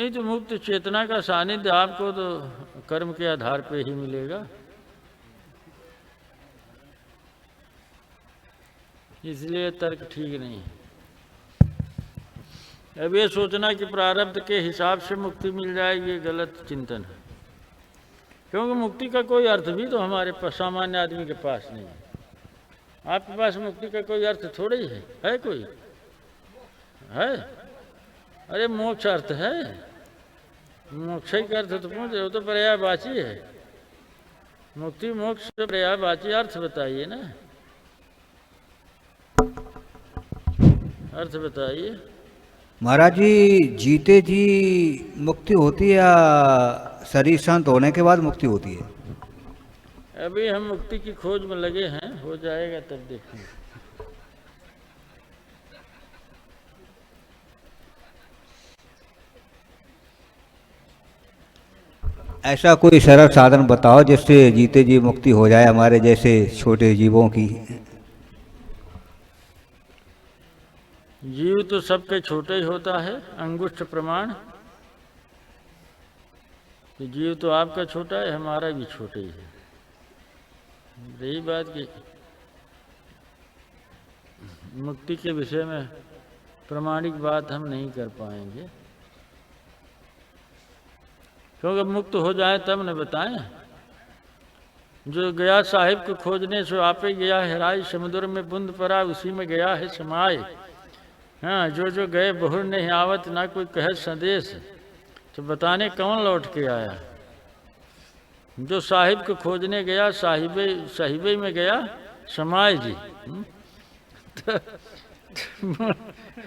नहीं तो मुक्त चेतना का सानिध्य आपको तो कर्म के आधार पे ही मिलेगा, इसलिए तर्क ठीक नहीं है। अब ये सोचना कि प्रारब्ध के हिसाब से मुक्ति मिल जाएगी, ये गलत चिंतन है, क्योंकि मुक्ति का कोई अर्थ भी तो हमारे पास सामान्य आदमी के पास नहीं है। आपके पास मुक्ति का कोई अर्थ थोड़ा ही है कोई है? अरे मोक्ष अर्थ है, मोक्ष का अर्थ तो पहुँचे, वो तो पर्यायवाची है। मुक्ति मोक्ष पर्यायवाची, अर्थ बताइए ना, अर्थ बताइए। महाराज जी, जीते जी मुक्ति होती है या शरीर शांत होने के बाद मुक्ति होती है? अभी हम मुक्ति की खोज में लगे हैं, हो जाएगा तब देखेंगे। ऐसा कोई सरल साधन बताओ जिससे जीते जी मुक्ति हो जाए हमारे जैसे छोटे जीवों की। जीव तो सबके छोटे ही होता है, अंगुष्ठ प्रमाण। तो जीव तो आपका छोटा है, हमारा भी छोटा ही है। यही बात कि मुक्ति के विषय में प्रमाणिक बात हम नहीं कर पाएंगे, क्योंकि मुक्त हो जाए तब न बताएं। जो गया साहिब को खोजने सो आपे गया हेराई, समुद्र में बूंद पड़ा उसी में गया है समाए। हाँ, जो गए बहुर नहीं आवत, ना कोई कहे संदेश, तो बताने कौन लौट के आया। जो साहिब को खोजने गया साहिबे में गया समाए जी।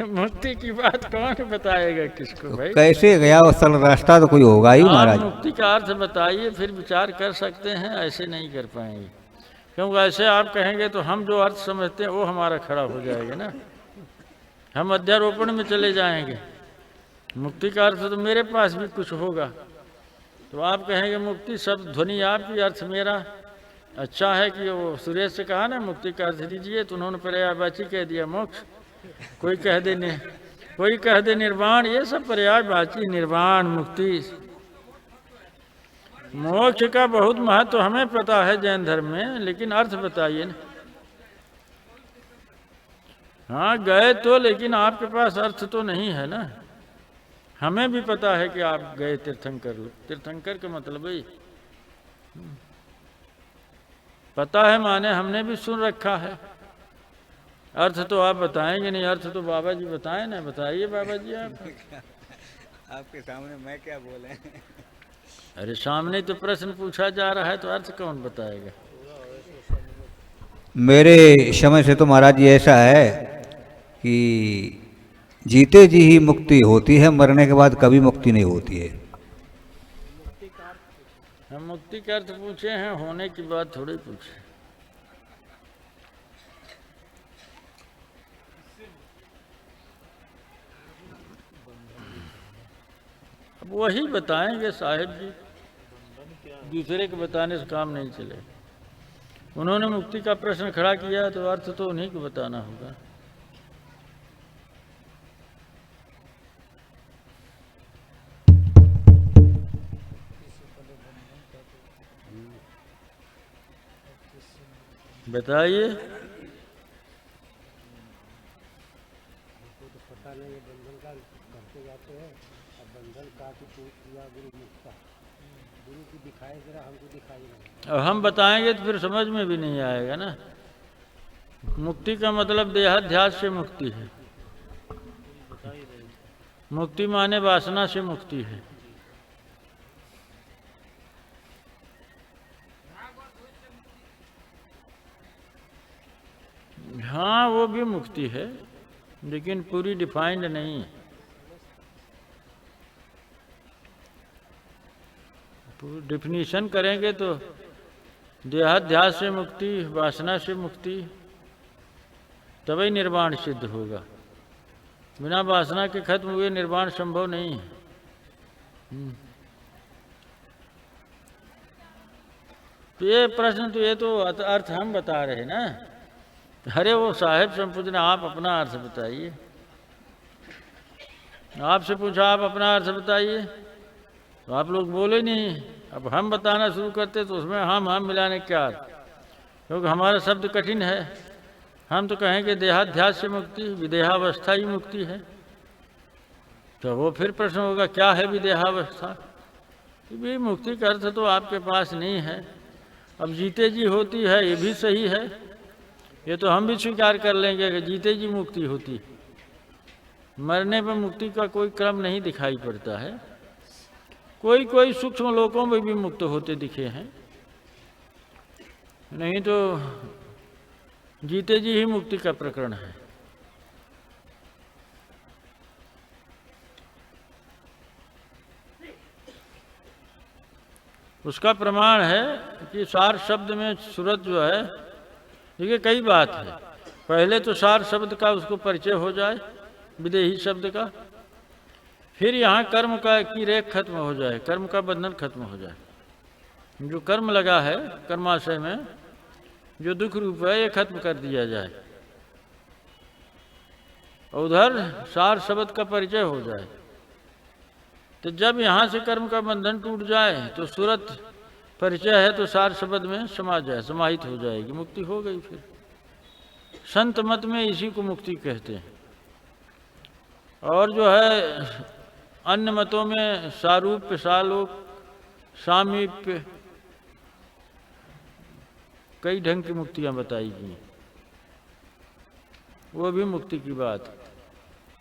मुक्ति की बात कौन बताएगा किसको तो भाई? कैसे गया वो सरल रास्ता तो कोई होगा ही महाराज। मुक्ति का अर्थ बताइए, फिर विचार कर सकते हैं, ऐसे नहीं कर पाएंगे, क्योंकि ऐसे आप कहेंगे तो हम जो अर्थ समझते हैं वो हमारा खड़ा हो जाएगा ना, हम अध्यारोपण में चले जाएंगे। मुक्ति का अर्थ तो मेरे पास भी कुछ होगा, तो आप कहेंगे मुक्ति सब ध्वनि आपकी, अर्थ मेरा। अच्छा है कि वो सुरेश से कहा ना मुक्ति का अर्थ दीजिए, तो उन्होंने पर्यायवाची कह दिया मोक्ष। कोई कह दे निर्वाण, ये सब पर्यायवाची, निर्वाण मुक्ति। मोक्ष का बहुत महत्व हमें पता है जैन धर्म में, लेकिन अर्थ बताइए ना। हाँ गए तो, लेकिन आपके पास अर्थ तो नहीं है ना। हमें भी पता है कि आप गए तीर्थंकर, तीर्थंकर का मतलब ही पता है, माने हमने भी सुन रखा है। अर्थ तो आप बताएंगे नहीं, अर्थ तो बाबा जी बताएं ना, बताइए बाबा जी आप। आपके सामने मैं क्या बोले? अरे सामने तो प्रश्न पूछा जा रहा है, तो अर्थ कौन बताएगा? मेरे समय से तो महाराज जी ऐसा है कि जीते जी ही मुक्ति होती है, मरने के बाद कभी मुक्ति नहीं होती है। हम मुक्ति का अर्थ पूछे हैं, होने की बात थोड़ी पूछे। अब वही बताएंगे साहिब जी, दूसरे के बताने से काम नहीं चले। उन्होंने मुक्ति का प्रश्न खड़ा किया तो अर्थ तो उन्हीं को बताना होगा। बताइए। अब हम बताएंगे तो फिर समझ में भी नहीं आएगा ना। मुक्ति का मतलब देहाध्यास से मुक्ति है, मुक्ति माने वासना से मुक्ति है। हाँ वो भी मुक्ति है, लेकिन पूरी डिफाइंड नहीं है। डिफिनीशन करेंगे तो देहाध्यास से मुक्ति, वासना से मुक्ति, तभी निर्वाण सिद्ध होगा। बिना वासना के खत्म हुए निर्वाण संभव नहीं है। तो ये प्रश्न तो ये तो अर्थ हम बता रहे हैं ना। अरे वो साहेब संपूजना, आप अपना अर्थ बताइए। आपसे पूछा आप अपना अर्थ बताइए, तो आप लोग बोले नहीं। अब हम बताना शुरू करते तो उसमें हम मिलाने क्या अर्थ, क्योंकि हमारा शब्द कठिन है। हम तो कहेंगे देहाध्यास से मुक्ति, विदेहावस्था ही मुक्ति है। तो वो फिर प्रश्न होगा क्या है विदेहावस्था? भी मुक्ति का अर्थ तो आपके पास नहीं है। अब जीते जी होती है ये भी सही है, ये तो हम भी स्वीकार कर लेंगे कि जीते जी मुक्ति होती, मरने पर मुक्ति का कोई क्रम नहीं दिखाई पड़ता है। कोई कोई सूक्ष्म लोकों में भी मुक्त होते दिखे हैं, नहीं तो जीते जी ही मुक्ति का प्रकरण है। उसका प्रमाण है कि सार शब्द में सूरत जो है, देखिए कई बात है। पहले तो सार शब्द का उसको परिचय हो जाए, विदेही शब्द का, फिर यहाँ कर्म का की रेख खत्म हो जाए, कर्म का बंधन खत्म हो जाए। जो कर्म लगा है कर्माशय में, जो दुख रूप है, ये खत्म कर दिया जाए। उधर सार शब्द का परिचय हो जाए। तो जब यहाँ से कर्म का बंधन टूट जाए तो सूरत परिचय है तो सार शब्द में समा जाए, समाहित हो जाएगी, मुक्ति हो गई। फिर संत मत में इसी को मुक्ति कहते हैं। और जो है अन्य मतों में सारूप्य, सालोक, सामीप्य, कई ढंग की मुक्तियां बताई गई, वो भी मुक्ति की बात।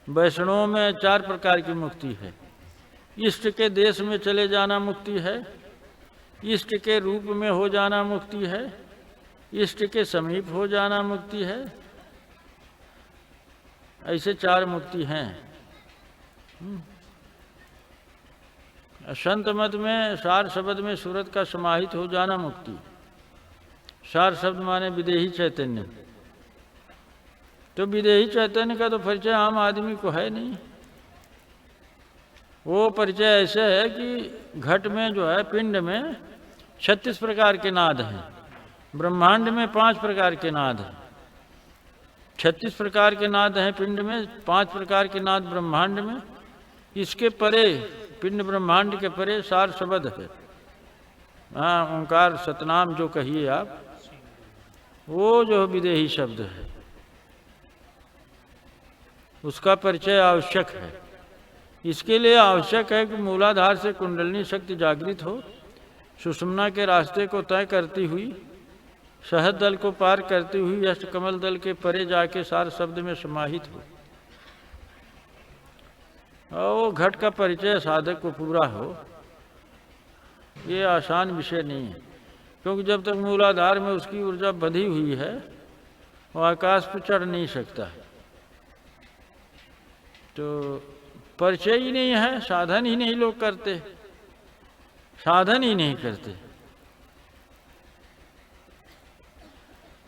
वैष्णवों में 4 प्रकार की मुक्ति है। इष्ट के देश में चले जाना मुक्ति है, इष्ट के रूप में हो जाना मुक्ति है, इष्ट के समीप हो जाना मुक्ति है। ऐसे 4 मुक्ति हैं। संत मत में सार शब्द में सूरत का समाहित हो जाना मुक्ति। सार शब्द माने विदेही चैतन्य। तो विदेही चैतन्य का तो परिचय आम आदमी को है नहीं। वो परिचय ऐसे है कि घट में जो है, पिंड में 36 प्रकार के नाद हैं, ब्रह्मांड में 5 प्रकार के नाद हैं। 36 प्रकार के नाद हैं पिंड में, 5 प्रकार के नाद ब्रह्मांड में। इसके परे, पिंड ब्रह्मांड के परे सार शब्द है। हाँ, ओंकार सतनाम जो कहिए आप, वो जो विदेही शब्द है, उसका परिचय आवश्यक है। इसके लिए आवश्यक है कि मूलाधार से कुंडलिनी शक्ति जागृत हो, सुषुम्ना के रास्ते को तय करती हुई, शहद दल को पार करती हुई अष्टकमल दल के परे जाके सार शब्द में समाहित हो, और वो घट का परिचय साधक को पूरा हो। ये आसान विषय नहीं है, क्योंकि जब तक मूलाधार में उसकी ऊर्जा बंधी हुई है, वो आकाश पर चढ़ नहीं सकता है। तो परिचय ही नहीं है, साधन ही नहीं लोग करते, साधन ही नहीं करते।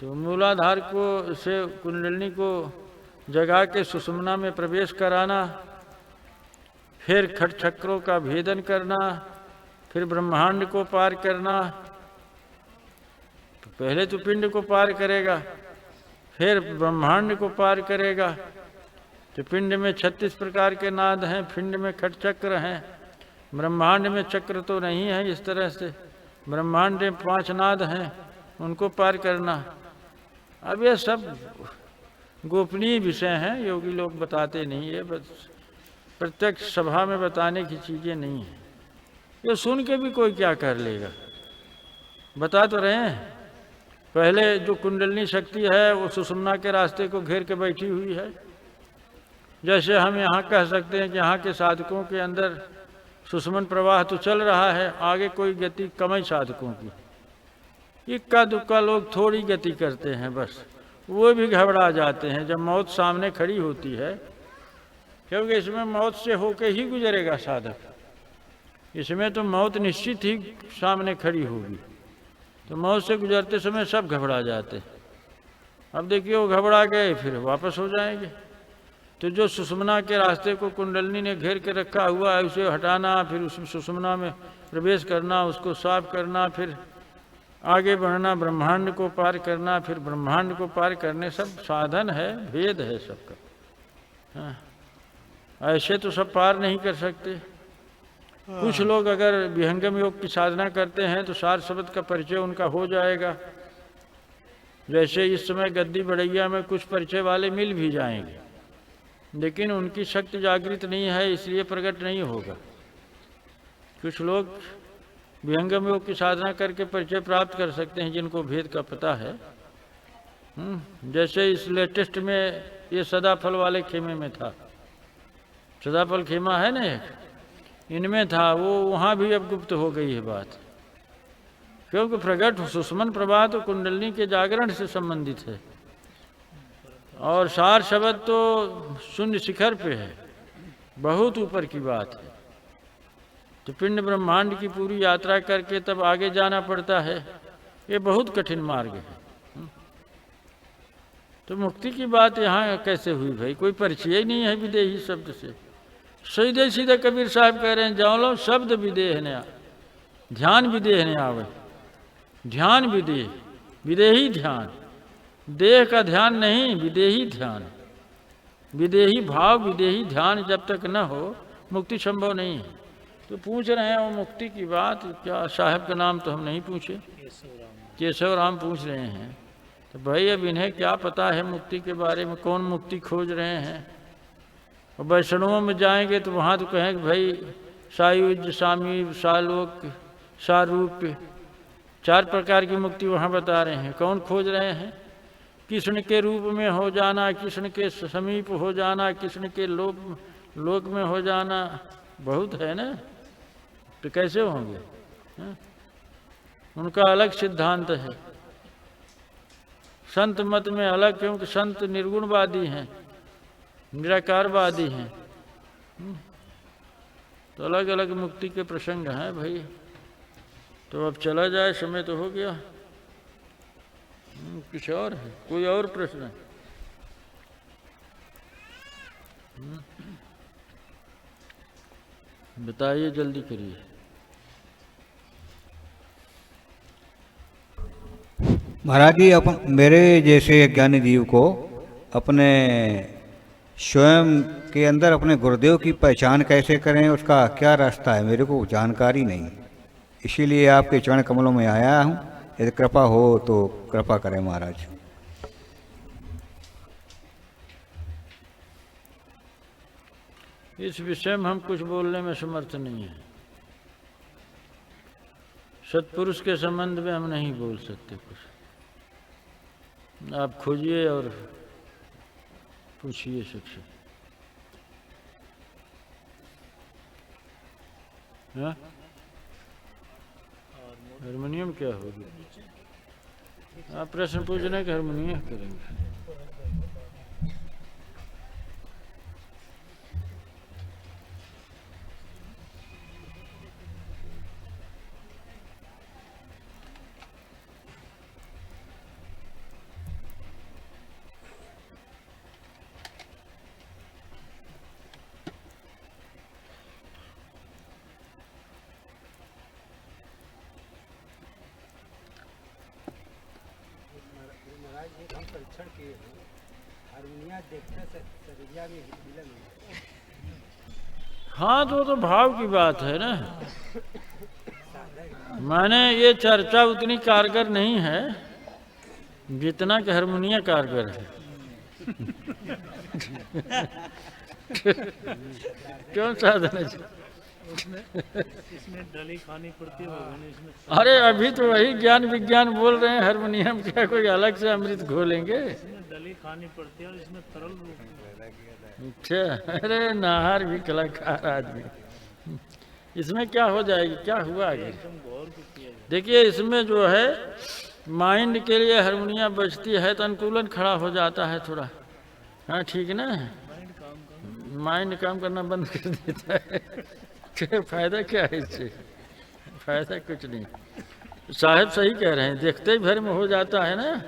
तो मूलाधार को से कुंडलिनी को जगा के सुषुम्ना में प्रवेश कराना, फिर खट चक्रों का भेदन करना, फिर ब्रह्मांड को पार करना। तो पहले तो पिंड को पार करेगा, फिर ब्रह्मांड को पार करेगा। तो पिंड में 36 प्रकार के नाद हैं, पिंड में खट चक्र हैं, ब्रह्मांड में चक्र तो नहीं है। इस तरह से ब्रह्मांड में 5 नाद हैं, उनको पार करना। अब ये सब गोपनीय विषय हैं, योगी लोग बताते नहीं है, बस प्रत्यक्ष सभा में बताने की चीज़ें नहीं है। ये सुन के भी कोई क्या कर लेगा, बता तो रहे हैं। पहले जो कुंडलिनी शक्ति है वो सुषुम्ना के रास्ते को घेर के बैठी हुई है। जैसे हम यहाँ कह सकते हैं कि यहाँ के साधकों के अंदर सुषुमन प्रवाह तो चल रहा है, आगे कोई गति कम ही साधकों की। इक्का दुक्का लोग थोड़ी गति करते हैं, बस वो भी घबरा जाते हैं जब मौत सामने खड़ी होती है, क्योंकि इसमें मौत से होके ही गुजरेगा साधक। इसमें तो मौत निश्चित ही सामने खड़ी होगी, तो मौत से गुजरते समय सब घबरा जाते। अब देखिए वो घबरा गए, फिर वापस हो जाएंगे। तो जो सुषुम्ना के रास्ते को कुंडलिनी ने घेर के रखा हुआ है, उसे हटाना, फिर उस सुषुम्ना में प्रवेश करना, उसको साफ करना, फिर आगे बढ़ना, ब्रह्मांड को पार करना, फिर ब्रह्मांड को पार करने, सब साधन है, भेद है सबका। हाँ, ऐसे तो सब पार नहीं कर सकते। कुछ लोग अगर विहंगम योग की साधना करते हैं तो सार शब्द का परिचय उनका हो जाएगा। जैसे इस समय गद्दी बढ़ैया में कुछ परिचय वाले मिल भी जाएंगे, लेकिन उनकी शक्ति जागृत नहीं है, इसलिए प्रकट नहीं होगा। कुछ लोग विहंगम योग की साधना करके परिचय प्राप्त कर सकते हैं जिनको भेद का पता है। जैसे इस लेटेस्ट में ये सदाफल वाले खेमे में था, सदाफल खेमा है ना एक, इनमें था वो, वहाँ भी अब गुप्त हो गई है बात, क्योंकि प्रकट सुषमन प्रभा तो कुंडलिनी के जागरण से संबंधित है, और सार शब्द तो शून्य शिखर पे है, बहुत ऊपर की बात है। तो पिंड ब्रह्मांड की पूरी यात्रा करके तब आगे जाना पड़ता है, ये बहुत कठिन मार्ग है। तो मुक्ति की बात यहाँ कैसे हुई भाई? कोई परिचय ही नहीं है विदेही शब्द से। सीधे सीधे कबीर साहब कह रहे हैं, जाओ लो शब्द विदेह ने, ध्यान विदेह ने आवे, ध्यान विदेह, विदेही ध्यान, देह का ध्यान नहीं, विदेही ध्यान, विदेही भाव, विदेही ध्यान जब तक न हो मुक्ति संभव नहीं है। तो पूछ रहे हैं वो मुक्ति की बात, क्या साहब का नाम तो हम नहीं पूछे, केशव राम पूछ रहे हैं। तो भाई अब इन्हें क्या पता है मुक्ति के बारे में, कौन मुक्ति खोज रहे हैं? और वैष्णवों में जाएंगे तो वहाँ तो कहेंगे भाई सायुज, सामी, सालोक, सारूप, 4 प्रकार की मुक्ति वहाँ बता रहे हैं। कौन खोज रहे हैं? कृष्ण के रूप में हो जाना, कृष्ण के समीप हो जाना, कृष्ण के लोक में हो जाना, बहुत है ना। तो कैसे होंगे? उनका अलग सिद्धांत है, संत मत में अलग, क्योंकि संत निर्गुणवादी हैं, निराकारवादी हैं। तो अलग अलग मुक्ति के प्रसंग हैं भाई। तो अब चला जाए, समय तो हो गया। कुछ और है? कोई और प्रश्न है? बताइए, जल्दी करिए। महाराज जी, मेरे जैसे ज्ञानी जीव को अपने स्वयं के अंदर अपने गुरुदेव की पहचान कैसे करें, उसका क्या रास्ता है, मेरे को जानकारी नहीं, इसीलिए आपके चरण कमलों में आया हूँ। यदि कृपा हो तो कृपा करें महाराज। इस विषय में हम कुछ बोलने में समर्थ नहीं है। सत्पुरुष के संबंध में हम नहीं बोल सकते कुछ। आप खोजिए और पूछिए सबसे। हारमोनियम क्या होगी? आप प्रश्न पूछने का हारमोनियम करेंगे। हाँ, तो भाव की बात है ना। माने ये चर्चा उतनी कारगर नहीं है जितना कि हारमोनियम कारगर है। क्यों साधना जी? इसमें डली खानी पड़ती है। अरे अभी तो वही ज्ञान विज्ञान बोल रहे हैं, हारमोनियम क्या कोई अलग से अमृत घोलेंगे? डली खानी पड़ती है और इसमें तरल रूप। अच्छा, अरे नाहर भी कलाकार आदमी। इसमें क्या हो जाएगी, क्या हुआ आगे? देखिए, इसमें जो है माइंड के लिए हारमोनियम बजती है तो अनुकूलन खड़ा हो जाता है थोड़ा। हाँ, ठीक ना। माइंड काम करना बंद कर देता है। फायदा क्या है इससे? फायदा कुछ नहीं। साहब सही कह रहे हैं, देखते ही भर में हो जाता है ना।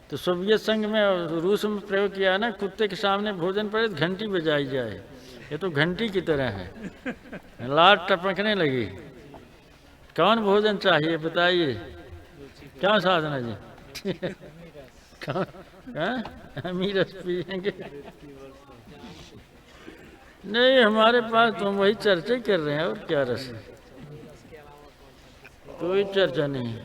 तो सोवियत संघ में और रूस में प्रयोग किया ना, कुत्ते के सामने भोजन पड़े तो घंटी बजाई जाए। ये तो घंटी की तरह है, लाट टपकने लगी। कौन भोजन चाहिए बताइए? क्या साधना जी? कौन? अमीर पियेंगे? नहीं, हमारे पास तो हम वही चर्चा ही कर रहे हैं, और क्या रस है, कोई चर्चा नहीं।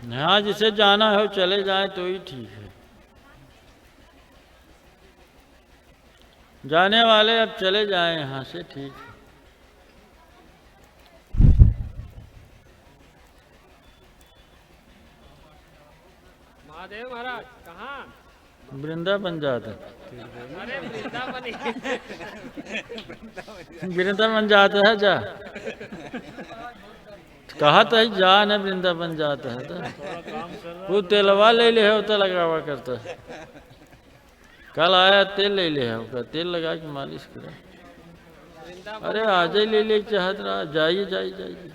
हाँ, जिसे जाना है वो चले जाए तो ही ठीक है। जाने वाले अब चले जाए यहाँ से, ठीक है। महादेव महाराज कहाँ? वृंदावन जाते, अरे वृंदावन ही। वृंदावन जाता है जा, कहा था जा न वृंदावन जाता है तो वो तेलवा ले ले है, तो लगावा करता है। कल आया तेल ले ले है, उसका तेल लगा के मालिश करा। अरे आज ही ले ले चाहत रहा, जाइए जाइए जाइए।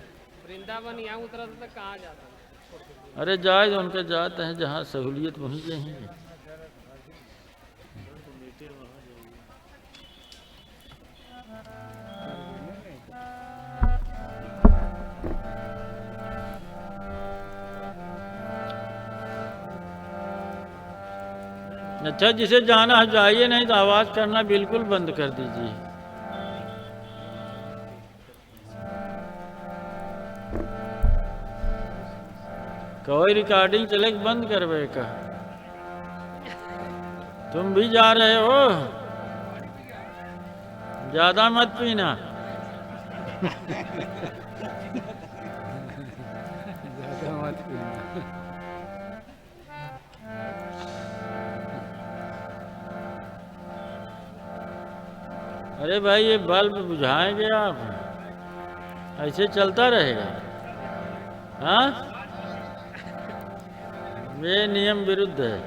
वृंदावन यहाँ उतरा तो कहाँ जाता? अरे जाए तो उनका जाते हैं, जहाँ सहूलियत वहीं जाएंगे। अच्छा, जिसे जाना है जाइए, नहीं तो आवाज करना बिल्कुल बंद कर दीजिए। कोई रिकॉर्डिंग चले बंद करवे का। तुम भी जा रहे हो, ज्यादा मत पीना। अरे भाई, ये बल्ब बुझाएंगे आप? ऐसे चलता रहेगा? हाँ, ये नियम विरुद्ध है।